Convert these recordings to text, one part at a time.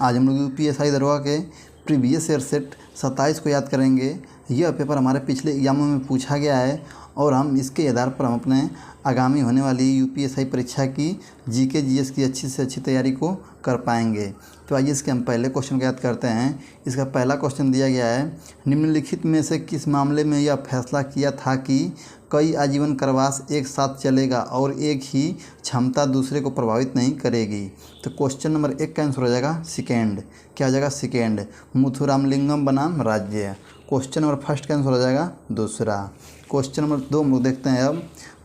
आज हम लोग यूपीएससी दरोगा के प्रीवियस ईयर सेट 27 को याद करेंगे। यह पेपर हमारे पिछले एग्जामों में पूछा गया है और हम इसके आधार पर हम अपने आगामी होने वाली यूपीएससी परीक्षा की जीके जीएस की अच्छी से अच्छी तैयारी को कर पाएंगे। तो आइए इसके हम पहले क्वेश्चन को याद करते हैं। इसका पहला क्वेश्चन दिया गया है, निम्नलिखित में से किस मामले में यह फैसला किया था कि कई आजीवन कारावास एक साथ चलेगा और एक ही क्षमता दूसरे को प्रभावित नहीं करेगी। तो क्वेश्चन नंबर 1 का आंसर हो जाएगा सेकेंड। क्या हो जाएगा? सेकेंड। मुथुरामलिंगम बनाम राज्य। क्वेश्चन नंबर फर्स्ट का आंसर हो जाएगा दूसरा। क्वेश्चन नंबर 2 हम लोग देखते हैं अब,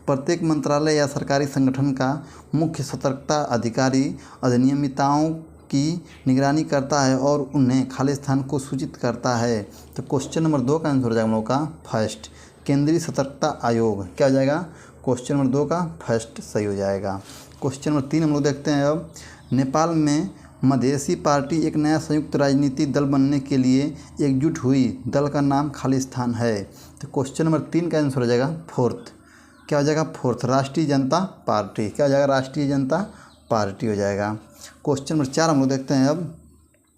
प्रत्येक मंत्रालय या सरकारी संगठन का मुख्य सतर्कता अधिकारी अनियमितताओं की निगरानी करता है और उन्हें खाली स्थान को सूचित करता है। तो क्वेश्चन नंबर 2 का आंसर हो जाएगा हम लोग का फर्स्ट, केंद्रीय सतर्कता आयोग। क्या हो जाएगा? क्वेश्चन नंबर 2 का फर्स्ट सही हो जाएगा। क्वेश्चन नंबर 3 हम लोग देखते हैं अब, नेपाल में मधेसी पार्टी एक नया संयुक्त राजनीतिक दल बनने के लिए एकजुट हुई, दल का नाम खाली स्थान है। तो क्वेश्चन नंबर 3 का आंसर हो जाएगा फोर्थ। क्या हो जाएगा? फोर्थ, राष्ट्रीय जनता पार्टी। क्या हो जाएगा? राष्ट्रीय जनता पार्टी हो जाएगा। क्वेश्चन नंबर 4 हम लोग देखते हैं अब,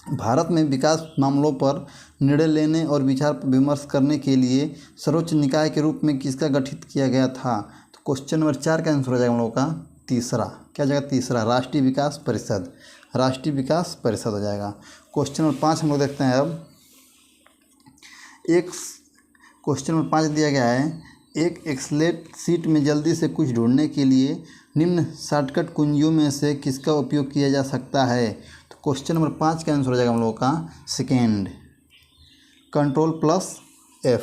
भारत में विकास मामलों पर निर्णय लेने और विचार विमर्श करने के लिए सर्वोच्च निकाय के रूप में किसका गठित किया गया था? तो क्वेश्चन नंबर 4 का आंसर हो जाएगा हम लोग का तीसरा। क्या हो जाएगा? तीसरा, राष्ट्रीय विकास परिषद। राष्ट्रीय विकास परिषद हो जाएगा। क्वेश्चन नंबर 5 हम लोग देखते हैं अब, क्वेश्चन नंबर 5 दिया गया है, एक एक्सेल सीट में जल्दी से कुछ ढूंढने के लिए निम्न शॉर्टकट कुंजियों में से किसका उपयोग किया जा सकता है? तो क्वेश्चन नंबर 5 का आंसर हो जाएगा हम लोगों का सेकेंड, Ctrl+F।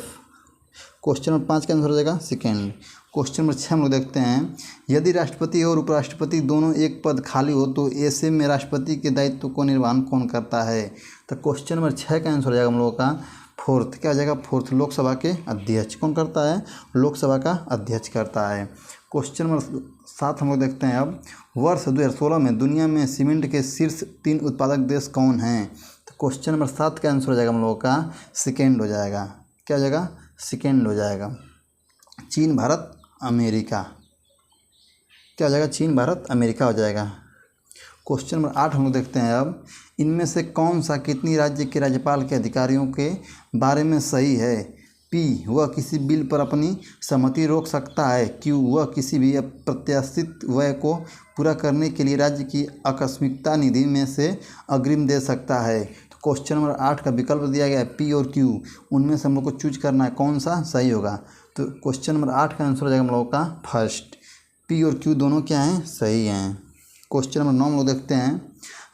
क्वेश्चन नंबर 5 का आंसर हो जाएगा सेकेंड। क्वेश्चन नंबर 6 हम लोग देखते हैं, यदि राष्ट्रपति और उपराष्ट्रपति दोनों एक पद खाली हो तो ऐसे में राष्ट्रपति के दायित्व को निर्वहन कौन करता है? तो क्वेश्चन नंबर 6 का आंसर हो जाएगा हम लोगों का फोर्थ। क्या हो जाएगा? फोर्थ, लोकसभा के अध्यक्ष। कौन करता है? लोकसभा का अध्यक्ष करता है। क्वेश्चन नंबर 7 हम लोग देखते हैं अब, वर्ष 2016 में दुनिया में सीमेंट के शीर्ष 3 उत्पादक देश कौन हैं? तो क्वेश्चन नंबर 7 का आंसर हो जाएगा हम लोगों का सेकेंड हो जाएगा। क्या हो जाएगा? सेकेंड हो जाएगा, चीन, भारत, अमेरिका। क्या हो जाएगा? चीन, भारत, अमेरिका हो जाएगा। क्वेश्चन नंबर 8 हम लोग देखते हैं अब, इनमें से कौन सा कितनी राज्य के राज्यपाल के अधिकारियों के बारे में सही है? पी, वह किसी बिल पर अपनी सहमति रोक सकता है। क्यू, वह किसी भी अप्रत्याशित व्यय को पूरा करने के लिए राज्य की आकस्मिकता निधि में से अग्रिम दे सकता है। तो क्वेश्चन नंबर 8 का विकल्प दिया गया है पी और क्यू, उनमें से हम लोग को चूज करना है कौन सा सही होगा। तो क्वेश्चन नंबर 8 का आंसर हो जाएगा हम लोगों का फर्स्ट, पी और क्यू दोनों क्या हैं? सही हैं। क्वेश्चन नंबर 9 हम लोग देखते हैं,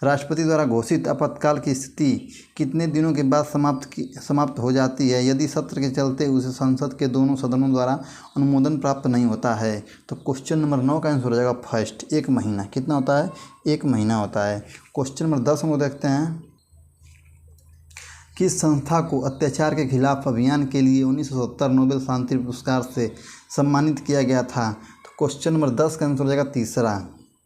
राष्ट्रपति द्वारा घोषित आपातकाल की स्थिति कितने दिनों के बाद समाप्त हो जाती है यदि सत्र के चलते उसे संसद के दोनों सदनों द्वारा अनुमोदन प्राप्त नहीं होता है? तो क्वेश्चन नंबर 9 का आंसर हो जाएगा फर्स्ट, 1 महीना। कितना होता है? 1 महीना होता है। क्वेश्चन नंबर 10 हम लोग देखते हैं, किस संस्था को अत्याचार के खिलाफ अभियान के लिए 1970 नोबेल शांति पुरस्कार से सम्मानित किया गया था? तो क्वेश्चन नंबर 10 का आंसर हो जाएगा तीसरा।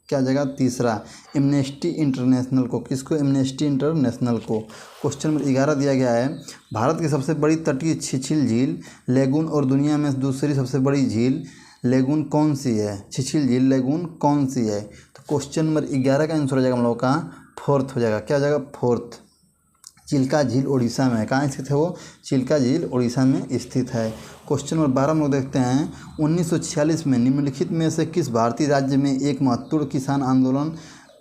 क्या हो जाएगा? तीसरा, एमनेस्टी इंटरनेशनल को। किसको? एमनेस्टी इंटरनेशनल को। क्वेश्चन नंबर 11 दिया गया है, भारत की सबसे बड़ी तटीय छिछिल झील लेगून और दुनिया में दूसरी सबसे बड़ी झील लेगून कौन सी है? छिछिल झील लेगून कौन सी है? तो क्वेश्चन नंबर 11 का आंसर हो जाएगा हम लोगों का फोर्थ हो जाएगा। क्या हो जाएगा? फोर्थ, चिल्का झील उड़ीसा में है। कहाँ स्थित है वो? चिल्का झील उड़ीसा में स्थित है। क्वेश्चन नंबर 12 हम लोग देखते हैं, 1946 में निम्नलिखित में से किस भारतीय राज्य में एक महत्वपूर्ण किसान आंदोलन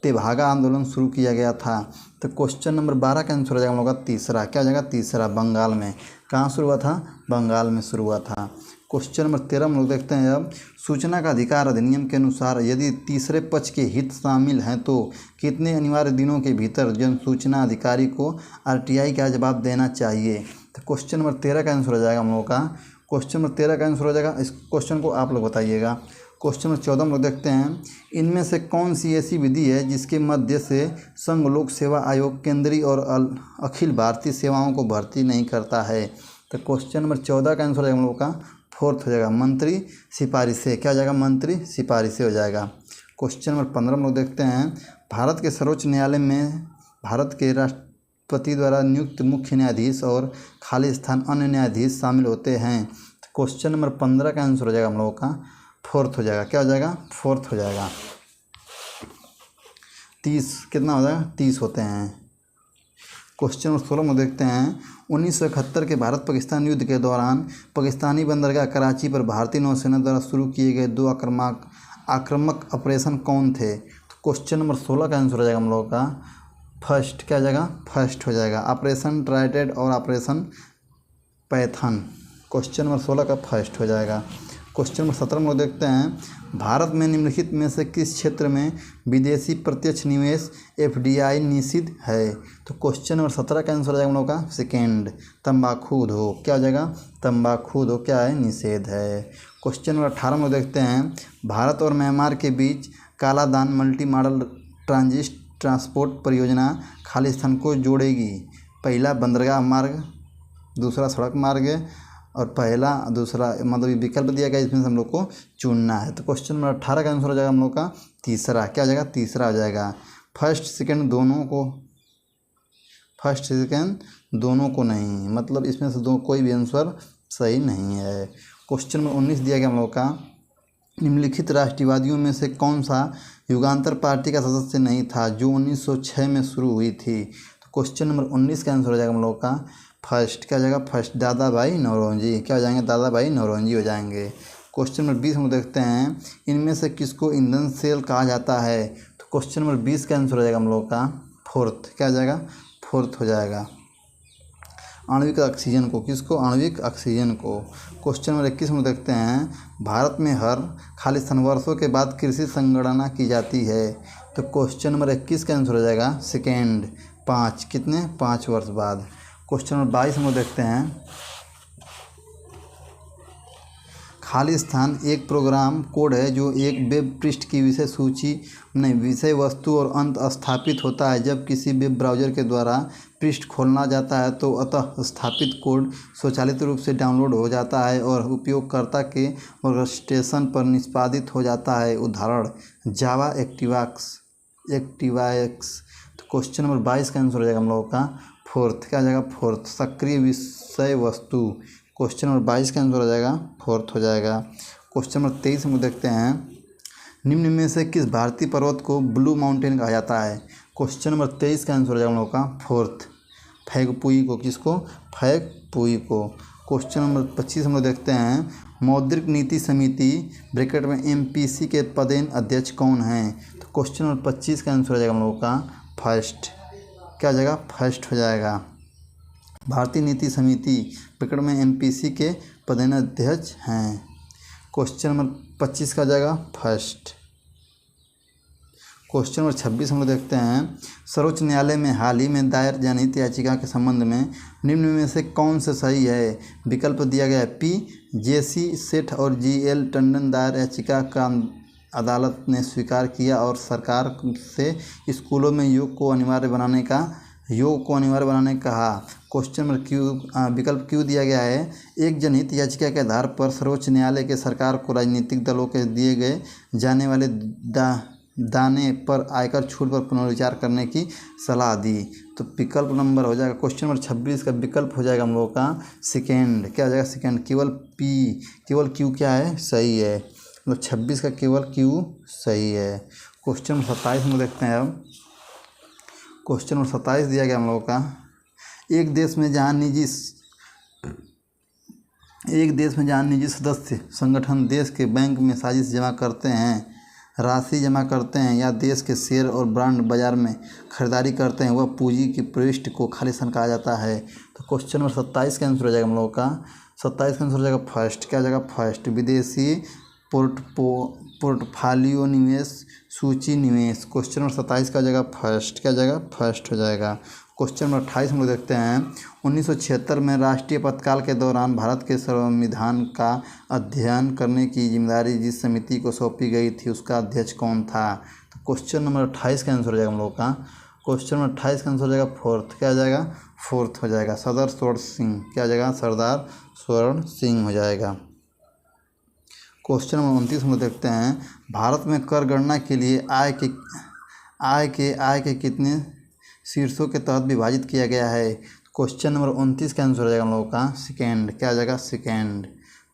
तेभागा आंदोलन शुरू किया गया था? तो क्वेश्चन नंबर 12 का आंसर हो जाएगा हम लोग का तीसरा। क्या हो जाएगा? तीसरा, बंगाल में। कहाँ शुरू हुआ था? बंगाल में शुरू हुआ था। क्वेश्चन नंबर 13 हम लोग देखते हैं अब, सूचना का अधिकार अधिनियम के अनुसार यदि तीसरे पक्ष के हित शामिल हैं तो कितने अनिवार्य दिनों के भीतर जन सूचना अधिकारी को आरटीआई का जवाब देना चाहिए? तो क्वेश्चन नंबर 13 का आंसर हो जाएगा हम लोगों का, क्वेश्चन नंबर 13 का आंसर हो जाएगा, इस क्वेश्चन को आप लोग बताइएगा। क्वेश्चन नंबर 14 हम लोग देखते हैं, इनमें से कौन सी ऐसी विधि है जिसके मध्य से संघ लोक सेवा आयोग केंद्रीय और अखिल भारतीय सेवाओं को भर्ती नहीं करता है? तो क्वेश्चन नंबर 14 का आंसर हो जाएगा हम लोग का फोर्थ हो जाएगा, मंत्री सिफारिशें। क्या हो जाएगा? मंत्री सिफारिशें हो जाएगा। क्वेश्चन नंबर 15 हम लोग देखते हैं, भारत के सर्वोच्च न्यायालय में भारत के राष्ट्रपति द्वारा नियुक्त मुख्य न्यायाधीश और खाली स्थान अन्य न्यायाधीश शामिल होते हैं। तो क्वेश्चन नंबर 15 का आंसर हो जाएगा हम लोगों का फोर्थ हो जाएगा। क्या हो जाएगा? फोर्थ हो जाएगा। 30 कितना हो जाएगा? 30 होते हैं। क्वेश्चन नंबर 16 में देखते हैं 1971 के भारत पाकिस्तान युद्ध के दौरान पाकिस्तानी बंदरगाह कराची पर भारतीय नौसेना द्वारा शुरू किए गए 2 आक्रामक ऑपरेशन कौन थे। तो क्वेश्चन नंबर 16 का आंसर हो जाएगा हम लोगों का फर्स्ट, क्या हो जाएगा, फर्स्ट हो जाएगा, ऑपरेशन ट्राइडेंट और ऑपरेशन पैथन। क्वेश्चन नंबर 16 का फर्स्ट हो जाएगा। क्वेश्चन नंबर 17 में देखते हैं भारत में निम्नलिखित में से किस क्षेत्र में विदेशी प्रत्यक्ष निवेश FDI निषिद्ध है। तो क्वेश्चन नंबर 17 का आंसर हो जाएगा हम लोग का सेकेंड, तंबाकू उद्योग, क्या हो जाएगा, तंबाकू उद्योग क्या है, निषेध है। क्वेश्चन नंबर 18 में देखते हैं भारत और म्यांमार के बीच कालादान मल्टी मॉडल ट्रांसपोर्ट परियोजना खालिस्तान को जोड़ेगी। पहला बंदरगाह मार्ग, दूसरा सड़क मार्ग और पहला दूसरा मतलब ये विकल्प दिया गया, इसमें से हम लोग को चुनना है। तो क्वेश्चन नंबर 18 का आंसर हो जाएगा हम लोग का तीसरा, क्या हो जाएगा, तीसरा हो जाएगा। फर्स्ट सेकंड दोनों को नहीं, मतलब इसमें से दो कोई भी आंसर सही नहीं है। क्वेश्चन नंबर 19 दिया गया हम लोग का निम्नलिखित राष्ट्रवादियों में से कौन सा युगांतर पार्टी का सदस्य नहीं था जो 1906 में शुरू हुई थी। तो क्वेश्चन नंबर 19 का आंसर हो जाएगा हम लोग का फर्स्ट, क्या हो जाएगा, फर्स्ट, दादा भाई नौरोजी, क्या हो जाएंगे, दादा भाई नौरोजी हो जाएंगे। क्वेश्चन नंबर 20 हम देखते हैं इनमें से किसको ईंधन सेल कहा जाता है। तो क्वेश्चन नंबर 20 का आंसर हो जाएगा हम लोग का फोर्थ, क्या हो जाएगा, फोर्थ हो जाएगा। आणविक ऑक्सीजन को, किसको, आणविक ऑक्सीजन को। क्वेश्चन नंबर 21 में देखते हैं भारत में हर खालिस्तान वर्षों के बाद कृषि संगणना की जाती है। तो क्वेश्चन नंबर 21 का आंसर हो जाएगा सेकेंड, 5, कितने, 5 वर्ष बाद। क्वेश्चन नंबर 22 हम देखते हैं खालिस्तान एक प्रोग्राम कोड है जो एक वेब पृष्ठ की विषय वस्तु और अंत स्थापित होता है। जब किसी वेब ब्राउज़र के द्वारा पृष्ठ खोलना जाता है तो अतः स्थापित कोड स्वचालित रूप से डाउनलोड हो जाता है और उपयोगकर्ता के वर्कस्टेशन पर निष्पादित हो जाता है। उदाहरण जावा एक्टिवाएक्स। तो क्वेश्चन नंबर 22 का आंसर हो जाएगा हम लोगों का फोर्थ, क्या हो जाएगा, फोर्थ, सक्रिय विषय वस्तु। क्वेश्चन नंबर 22 का आंसर हो जाएगा फोर्थ हो जाएगा। क्वेश्चन नंबर 23 हम देखते हैं निम्न में से किस भारतीय पर्वत को ब्लू माउंटेन कहा जाता है। क्वेश्चन नंबर 23 का आंसर हो जाएगा हम लोग का फोर्थ, फैगपुई को, किसको, फैगपुई को। क्वेश्चन नंबर 25 हम लोग देखते हैं मौद्रिक नीति समिति ब्रैकेट में MPC के पदेन अध्यक्ष कौन हैं। तो क्वेश्चन नंबर 25 का आंसर हो जाएगा हम लोग का फर्स्ट, क्या हो जाएगा, फर्स्ट हो जाएगा। भारतीय नीति समिति ब्रैकेट में MPC के पदेन अध्यक्ष हैं। क्वेश्चन नंबर 25 का हो जाएगा फर्स्ट। क्वेश्चन नंबर 26 हम लोग देखते हैं सर्वोच्च न्यायालय में हाल ही में दायर जनहित याचिका के संबंध में निम्न में से कौन से सही है। विकल्प दिया गया है P. JC सेठ और GL टंडन दायर याचिका का अदालत ने स्वीकार किया और सरकार से स्कूलों में योग को अनिवार्य बनाने कहा। क्वेश्चन नंबर Q, विकल्प Q दिया गया है एक जनहित याचिका के आधार पर सर्वोच्च न्यायालय के सरकार को राजनीतिक दलों के दिए गए जाने वाले दाने पर आयकर छूट पर पुनर्विचार करने की सलाह दी। तो विकल्प नंबर हो जाएगा क्वेश्चन नंबर 26 का विकल्प हो जाएगा हम लोगों का सेकेंड, क्या हो जाएगा, सेकेंड। केवल Q क्या है, सही है, मतलब 26 का केवल Q सही है। क्वेश्चन नंबर 27 में देखते हैं अब क्वेश्चन नंबर 27 दिया गया हम लोगों का एक देश में जहाँ निजी सदस्य संगठन देश के बैंक में राशि जमा करते हैं या देश के शेयर और बॉन्ड बाजार में खरीदारी करते हैं वह पूंजी की प्रविष्टि को खालिस्तान कहा जाता है। तो क्वेश्चन नंबर 27 का आंसर हो जाएगा हम लोगों का 27 का आंसर हो जाएगा फर्स्ट, क्या हो जाएगा, फर्स्ट, विदेशी पोर्टफोलियो निवेश सूची निवेश। क्वेश्चन नंबर 27 का हो जाएगा फर्स्ट, क्या हो जाएगा, फर्स्ट हो जाएगा। क्वेश्चन नंबर 28 हम लोग देखते हैं 1976 में राष्ट्रीय आपातकाल के दौरान भारत के संविधान का अध्ययन करने की जिम्मेदारी जिस समिति को सौंपी गई थी उसका अध्यक्ष कौन था। तो क्वेश्चन नंबर 28 का आंसर हो जाएगा हम लोग का क्वेश्चन नंबर 28 का आंसर हो जाएगा फोर्थ, क्या हो जाएगा, फोर्थ हो जाएगा, सरदार स्वर्ण सिंह, क्या हो जाएगा, सरदार स्वर्ण सिंह हो जाएगा। क्वेश्चन नंबर 29 हम लोग देखते हैं भारत में कर गणना के लिए आय के कितने शीर्षों के तहत विभाजित किया गया है। क्वेश्चन नंबर 29 का आंसर हो जाएगा हम लोगों का सेकेंड, क्या हो जाएगा, सेकेंड,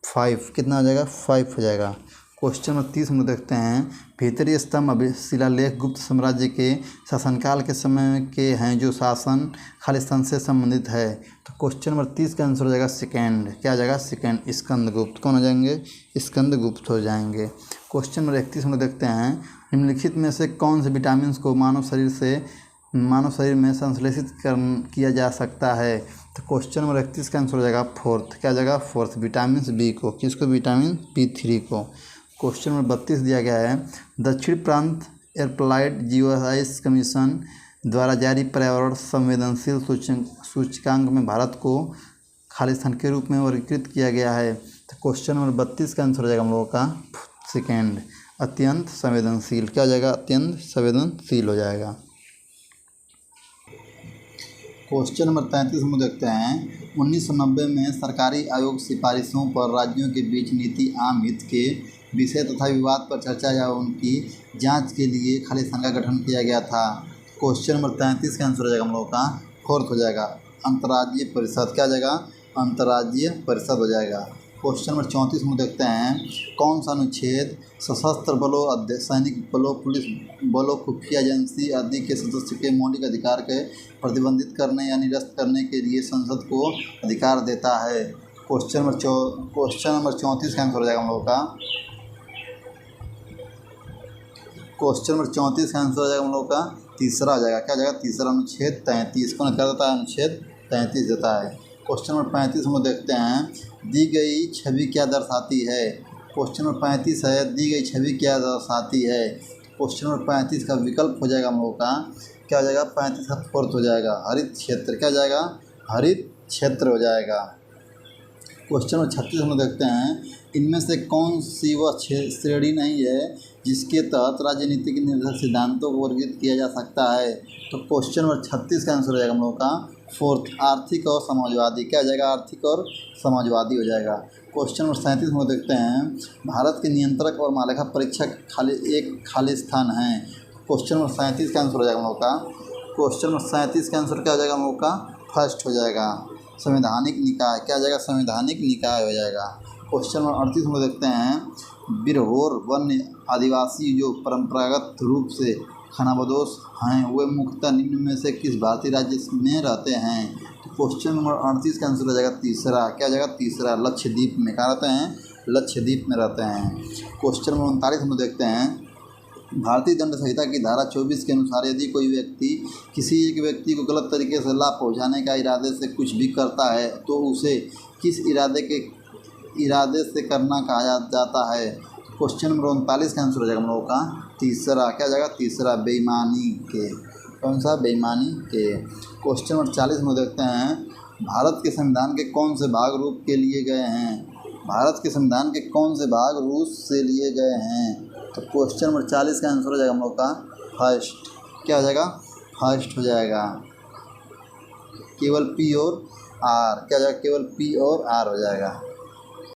5, कितना हो जाएगा, 5 हो जाएगा। क्वेश्चन नंबर 30 हम लोग देखते हैं, भीतरी स्तंभ शिलालेख गुप्त साम्राज्य के शासनकाल के समय के हैं जो शासन खालिस्तान से संबंधित है। तो क्वेश्चन नंबर 30 का आंसर हो जाएगा सेकेंड। क्या हो जाएगा? सेकेंड, स्कंदगुप्त। कौन हो जाएंगे? स्कंदगुप्त हो जाएंगे। क्वेश्चन नंबर 31 हम लोग देखते हैं, निम्नलिखित में से कौन से विटामिन को मानव शरीर में संश्लेषित किया जा सकता है? तो क्वेश्चन नंबर 31 का आंसर हो जाएगा फोर्थ। क्या हो जाएगा? फोर्थ, विटामिन बी को। किसको? विटामिन B3 को। क्वेश्चन नंबर 32 दिया गया है, दक्षिण प्रांत एयरप्लाइड जीओसाइंस कमीशन द्वारा जारी पर्यावरण संवेदनशील सूचकांक में भारत को खालिस्तान के रूप में वर्गीकृत किया गया है। तो क्वेश्चन नंबर 32 का आंसर हो जाएगा हम लोगों का सेकेंड, अत्यंत संवेदनशील। क्या हो जाएगा? अत्यंत संवेदनशील हो जाएगा। क्वेश्चन नंबर 33 हम देखते हैं, 1990 में सरकारी आयोग सिफारिशों पर राज्यों के बीच नीति आम हित के विषय तथा विवाद पर चर्चा या उनकी जांच के लिए खालिस्तान का गठन किया गया था। क्वेश्चन नंबर 33 का आंसर हो जाएगा हम लोगों का फोर्थ हो जाएगा, अंतर्राज्यीय परिषद। क्या हो जाएगा? अंतर्राज्यीय परिषद हो जाएगा। क्वेश्चन नंबर 34 हम देखते हैं, कौन सा अनुच्छेद सशस्त्र बलों, सैनिक बलों, पुलिस बलों, खुफिया एजेंसी आदि के सदस्य के मौलिक अधिकार के प्रतिबंधित करने या निरस्त करने के लिए संसद को अधिकार देता है? क्वेश्चन नंबर 34 का आंसर हो जाएगा हम लोगों का क्वेश्चन नंबर 34 का आंसर हो जाएगा हम लोग का तीसरा हो जाएगा। क्या हो जाएगा? तीसरा, अनुच्छेद 33 को क्या देता है? अनुच्छेद 33 देता है। क्वेश्चन नंबर 35 हम लोग देखते हैं, दी गई छवि क्या दर्शाती है? क्वेश्चन नंबर 35 है, दी गई छवि क्या दर्शाती है? क्वेश्चन नंबर 35 का विकल्प हो जाएगा हम लोग का क्या हो जाएगा? 35 का फोर्थ हो जाएगा, हरित क्षेत्र। क्या हो जाएगा? हरित क्षेत्र हो जाएगा। क्वेश्चन नंबर 36 हम लोग देखते हैं, इनमें से कौन सी वह श्रेणी नहीं है जिसके तहत राजनीतिक निर्धारित सिद्धांतों को वर्गीकृत किया जा सकता है? तो क्वेश्चन नंबर 36 का आंसर हो जाएगा हम लोग का फोर्थ, आर्थिक और समाजवादी। क्या हो जाएगा? आर्थिक और समाजवादी हो जाएगा। क्वेश्चन नंबर 37 हम देखते हैं, भारत के नियंत्रक और महालेखा परीक्षक खालिस्तान हैं। क्वेश्चन नंबर 37 का आंसर हो जाएगा हम लोग का क्वेश्चन नंबर 37 का आंसर क्या हो जाएगा हम लोग का? फर्स्ट हो जाएगा, संवैधानिक निकाय। क्या हो जाएगा? संवैधानिक निकाय हो जाएगा। क्वेश्चन नंबर 38 हम देखते हैं, बिरहोर वन्य आदिवासी जो परंपरागत रूप से खानाबदोश हैं वे मुख्यतः निम्न में से किस भारतीय राज्य में रहते हैं? तो क्वेश्चन नंबर 38 का आंसर हो जाएगा तीसरा। क्या हो जाएगा? तीसरा, लक्षद्वीप में। कहाँ रहते हैं? लक्षद्वीप में रहते हैं। क्वेश्चन नंबर 39 हम देखते हैं, भारतीय दंड संहिता की धारा 24 के अनुसार यदि कोई व्यक्ति किसी एक व्यक्ति को गलत तरीके से लाभ पहुंचाने का इरादे से कुछ भी करता है तो उसे किस इरादे से करना कहा जाता है? क्वेश्चन नंबर 39 का आंसर हो जाएगा हम लोगों का तीसरा। क्या हो जाएगा? तीसरा, बेईमानी के। कौन सा? बेईमानी के। क्वेश्चन नंबर 40 में देखते हैं, भारत के संविधान के कौन से भाग रूस के लिए गए हैं? भारत के संविधान के कौन से भाग रूस से लिए गए हैं? तो क्वेश्चन नंबर 40 का आंसर हो जाएगा हम लोग का फर्स्ट। क्या हो जाएगा? फर्स्ट हो जाएगा, केवल P और R। क्या हो जाएगा? केवल P और R हो जाएगा।